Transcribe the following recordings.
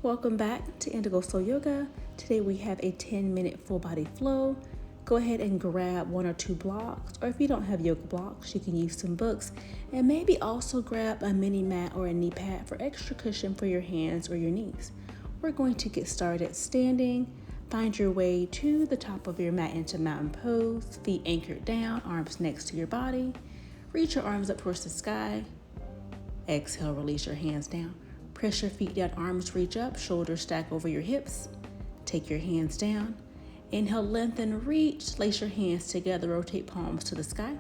Welcome back to Indigo Soul Yoga. Today we have a 10-minute full body flow. Go ahead and grab one or two blocks, or if you don't have yoga blocks, you can use some books, and maybe also grab a mini mat or a knee pad for extra cushion for your hands or your knees. We're going to get started standing. Find your way to the top of your mat into mountain pose, feet anchored down, arms next to your body. Reach your arms up towards the sky. Exhale, release your hands down. Press your feet down, arms reach up, shoulders stack over your hips. Take your hands down. Inhale, lengthen, reach, lace your hands together, rotate palms to the sky.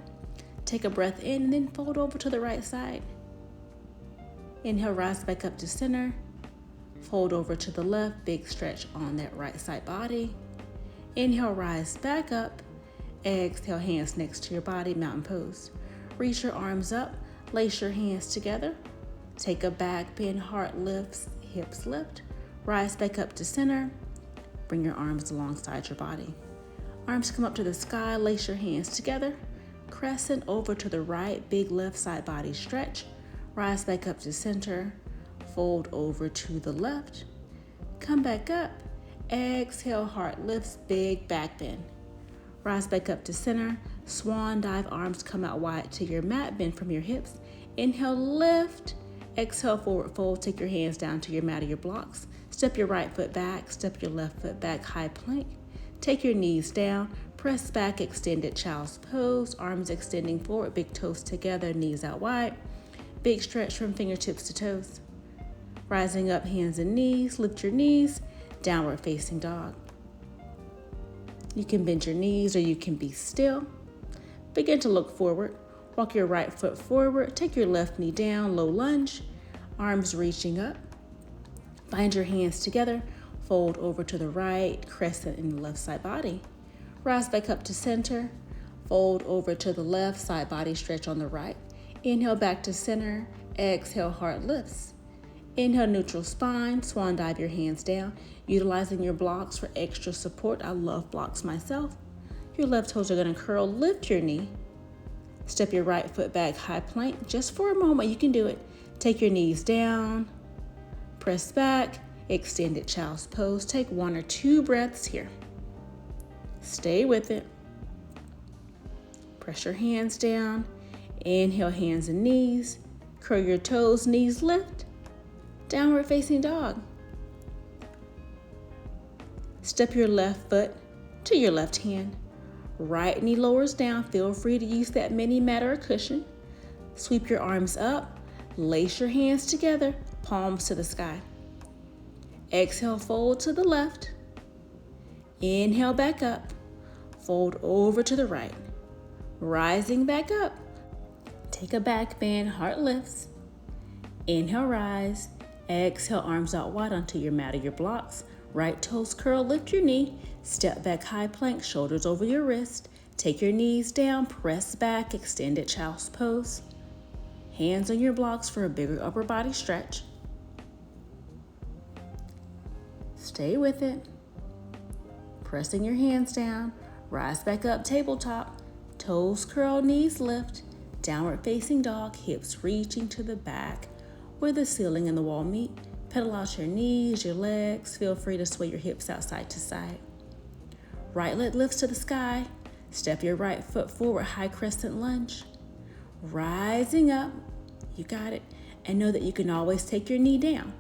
Take a breath in and then fold over to the right side. Inhale, rise back up to center. Fold over to the left, big stretch on that right side body. Inhale, rise back up. Exhale, hands next to your body, mountain pose. Reach your arms up, lace your hands together. Take a back bend, heart lifts, hips lift. Rise back up to center. Bring your arms alongside your body. Arms come up to the sky, lace your hands together. Crescent over to the right, big left side body stretch. Rise back up to center. Fold over to the left. Come back up. Exhale, heart lifts, big back bend. Rise back up to center. Swan dive, arms come out wide to your mat, bend from your hips. Inhale, lift. Exhale, forward fold, take your hands down to your mat or your blocks. Step your right foot back, step your left foot back, high plank. Take your knees down, press back, extended child's pose, arms extending forward, big toes together, knees out wide. Big stretch from fingertips to toes. Rising up, hands and knees, lift your knees, downward facing dog. You can bend your knees or you can be still. Begin to look forward. Walk your right foot forward, take your left knee down, low lunge, arms reaching up. Bind your hands together, fold over to the right, crescent in the left side body. Rise back up to center, fold over to the left, side body stretch on the right. Inhale back to center, exhale, heart lifts. Inhale, neutral spine, swan dive your hands down, utilizing your blocks for extra support. I love blocks myself. Your left toes are gonna curl, lift your knee. Step your right foot back, high plank. Just for a moment, you can do it. Take your knees down, press back, extended child's pose. Take one or two breaths here. Stay with it. Press your hands down. Inhale, hands and knees. Curl your toes, knees lift. Downward facing dog. Step your left foot to your left hand. Right knee lowers down. Feel free to use that mini mat or cushion. Sweep your arms up. Lace your hands together. Palms to the sky. Exhale, fold to the left. Inhale, back up. Fold over to the right. Rising back up. Take a back bend, heart lifts. Inhale, rise. Exhale, arms out wide onto your mat or your blocks. Right toes curl, lift your knee. Step back, high plank, shoulders over your wrist. Take your knees down, press back, extended child's pose. Hands on your blocks for a bigger upper body stretch. Stay with it. Pressing your hands down. Rise back up, tabletop. Toes curl, knees lift. Downward facing dog, hips reaching to the back where the ceiling and the wall meet. Pedal out your knees, your legs. Feel free to sway your hips out side to side. Right leg lifts to the sky. Step your right foot forward, high crescent lunge. Rising up, you got it. And know that you can always take your knee down.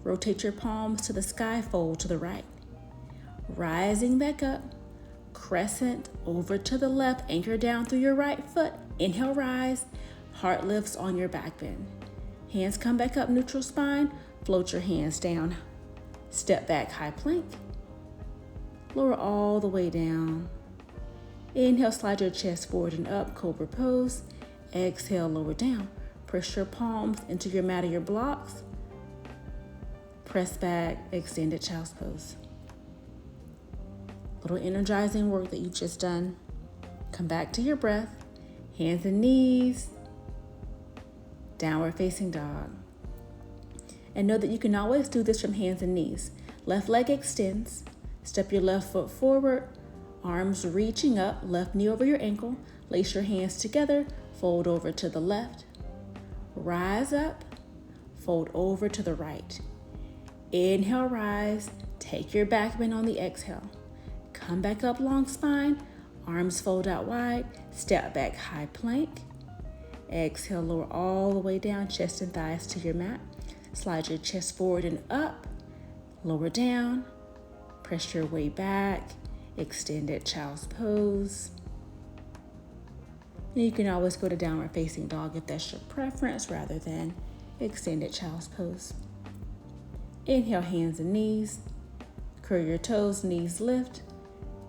Rotate your palms to the sky, fold to the right. Rising back up, crescent over to the left, anchor down through your right foot. Inhale, rise, heart lifts on your back bend. Hands come back up, neutral spine. Float your hands down. Step back, high plank. Lower all the way down. Inhale, slide your chest forward and up, cobra pose. Exhale, lower down. Press your palms into your mat or your blocks. Press back, extended child's pose. Little energizing work that you've just done. Come back to your breath. Hands and knees. Downward facing dog. And know that you can always do this from hands and knees. Left leg extends. Step your left foot forward. Arms reaching up, left knee over your ankle. Lace your hands together. Fold over to the left. Rise up. Fold over to the right. Inhale, rise. Take your back bend on the exhale. Come back up, long spine. Arms fold out wide. Step back, high plank. Exhale, lower all the way down, chest and thighs to your mat. Slide your chest forward and up. Lower down. Press your way back. Extended child's pose. And you can always go to downward facing dog if that's your preference rather than extended child's pose. Inhale, hands and knees. Curl your toes, knees lift.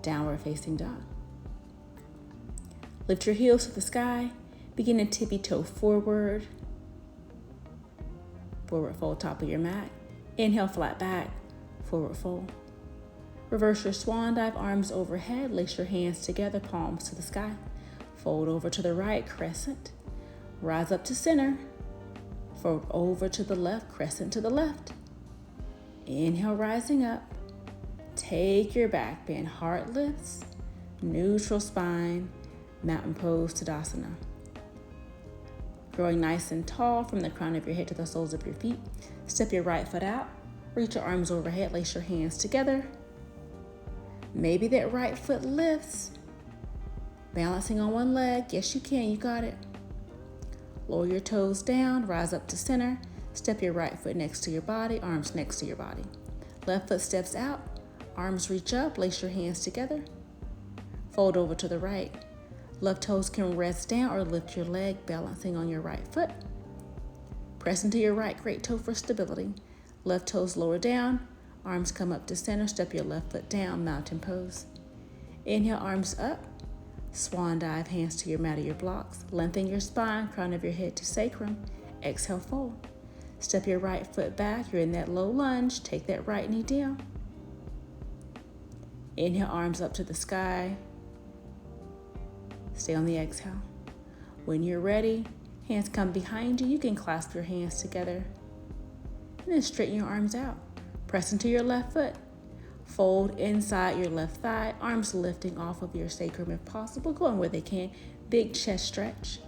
Downward facing dog. Lift your heels to the sky. Begin to tippy toe forward. Forward fold top of your mat. Inhale, flat back. Forward fold. Reverse your swan dive, arms overhead. Lace your hands together, palms to the sky. Fold over to the right, crescent. Rise up to center. Fold over to the left, crescent to the left. Inhale, rising up. Take your back bend, heart lifts. Neutral spine, mountain pose, Tadasana. Growing nice and tall from the crown of your head to the soles of your feet. Step your right foot out. Reach your arms overhead, lace your hands together. Maybe that right foot lifts. Balancing on one leg. Yes, you can. You got it. Lower your toes down. Rise up to center. Step your right foot next to your body. Arms next to your body. Left foot steps out. Arms reach up. Lace your hands together. Fold over to the right. Left toes can rest down or lift your leg, balancing on your right foot. Press into your right great toe for stability. Left toes lower down. Arms come up to center. Step your left foot down, mountain pose. Inhale, arms up. Swan dive, hands to your mat or your blocks. Lengthen your spine, crown of your head to sacrum. Exhale, fold. Step your right foot back. You're in that low lunge. Take that right knee down. Inhale, arms up to the sky. Stay on the exhale. When you're ready, hands come behind you. You can clasp your hands together. And then straighten your arms out. Press into your left foot. Fold inside your left thigh. Arms lifting off of your sacrum if possible. Going where they can. Big chest stretch.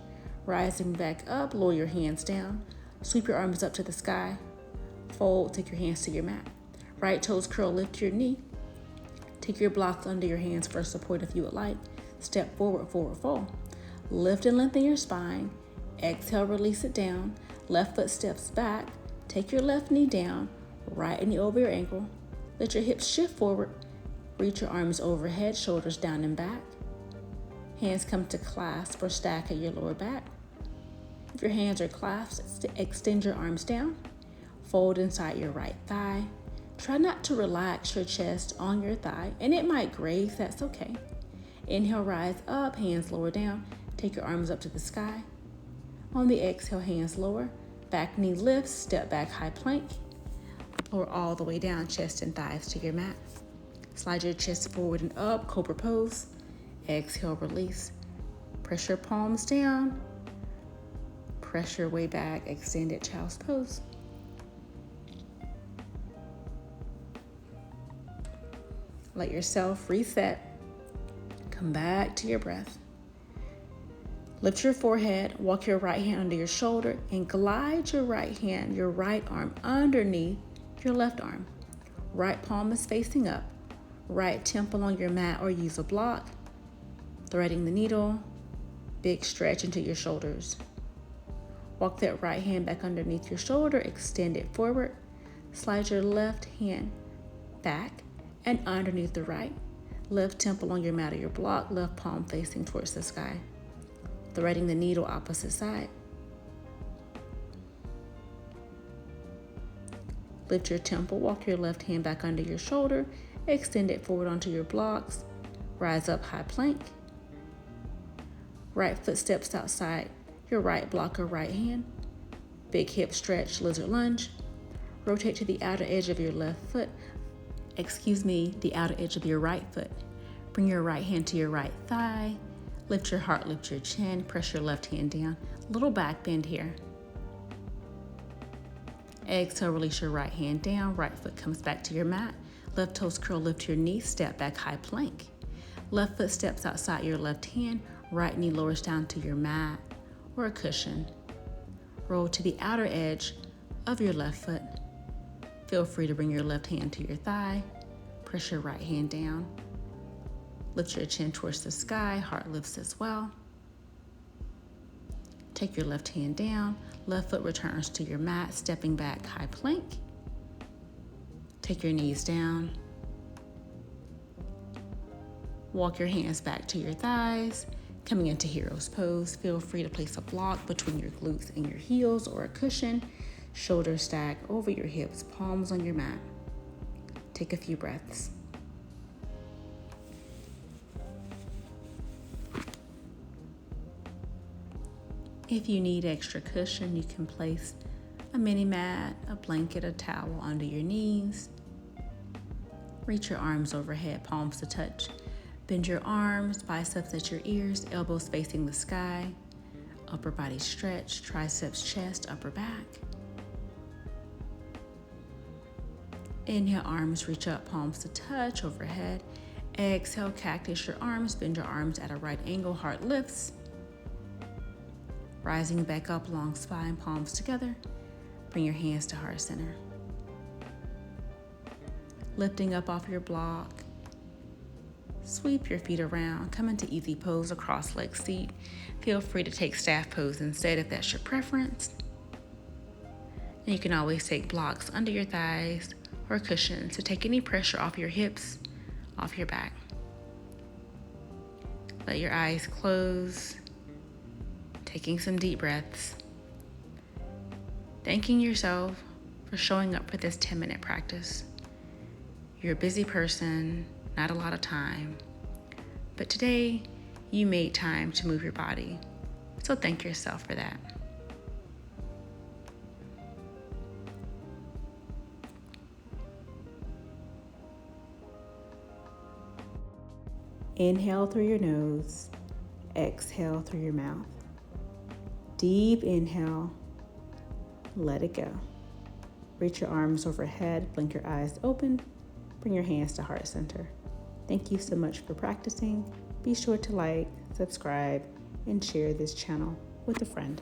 Rising back up. Lower your hands down. Sweep your arms up to the sky. Fold. Take your hands to your mat. Right toes curl. Lift your knee. Take your blocks under your hands for support if you would like. Step forward, forward fold. Lift and lengthen your spine. Exhale, release it down. Left foot steps back. Take your left knee down. Right knee over your ankle. Let your hips shift forward. Reach your arms overhead, shoulders down and back. Hands come to clasp or stack at your lower back. If your hands are clasped, extend your arms down. Fold inside your right thigh. Try not to relax your chest on your thigh, and it might graze, that's okay. Inhale, rise up, hands lower down. Take your arms up to the sky. On the exhale, hands lower. Back knee lifts, step back, high plank. Lower all the way down, chest and thighs to your mat. Slide your chest forward and up, cobra pose. Exhale, release. Press your palms down. Press your way back, extended child's pose. Let yourself reset. Come back to your breath. Lift your forehead, walk your right hand under your shoulder, and glide your right hand, your right arm underneath your left arm. Right palm is facing up. Right temple on your mat or use a block. Threading the needle. Big stretch into your shoulders. Walk that right hand back underneath your shoulder, extend it forward. Slide your left hand back and underneath the right. Left temple on your mat or your block, left palm facing towards the sky. Threading the needle opposite side. Lift your temple, walk your left hand back under your shoulder, extend it forward onto your blocks. Rise up, high plank. Right foot steps outside your right block or right hand. Big hip stretch, lizard lunge. Rotate to the outer edge of your left foot. The outer edge of your right foot. Bring your right hand to your right thigh. Lift your heart, lift your chin. Press your left hand down. Little back bend here. Exhale, release your right hand down. Right foot comes back to your mat. Left toes curl, lift your knee. Step back, high plank. Left foot steps outside your left hand. Right knee lowers down to your mat or a cushion. Roll to the outer edge of your left foot. Feel free to bring your left hand to your thigh. Press your right hand down. Lift your chin towards the sky, heart lifts as well. Take your left hand down, left foot returns to your mat, stepping back, high plank. Take your knees down. Walk your hands back to your thighs. Coming into hero's pose, feel free to place a block between your glutes and your heels or a cushion. Shoulders stack over your hips, palms on your mat. Take a few breaths. If you need extra cushion, you can place a mini mat, a blanket, a towel under your knees. Reach your arms overhead, palms to touch. Bend your arms, biceps at your ears, elbows facing the sky. Upper body stretch, triceps, chest, upper back. Inhale, arms reach up, palms to touch, overhead. Exhale, cactus your arms, bend your arms at a right angle, heart lifts. Rising back up, long spine, palms together. Bring your hands to heart center. Lifting up off your block. Sweep your feet around, come into easy pose, a cross-legged seat. Feel free to take staff pose instead if that's your preference. And you can always take blocks under your thighs or cushions to take any pressure off your hips, off your back. Let your eyes close, taking some deep breaths. Thanking yourself for showing up for this 10-minute practice. You're a busy person, not a lot of time, but today you made time to move your body, so thank yourself for that. Inhale through your nose, exhale through your mouth. Deep inhale, let it go. Reach your arms overhead, blink your eyes open, bring your hands to heart center. Thank you so much for practicing. Be sure to like, subscribe, and share this channel with a friend.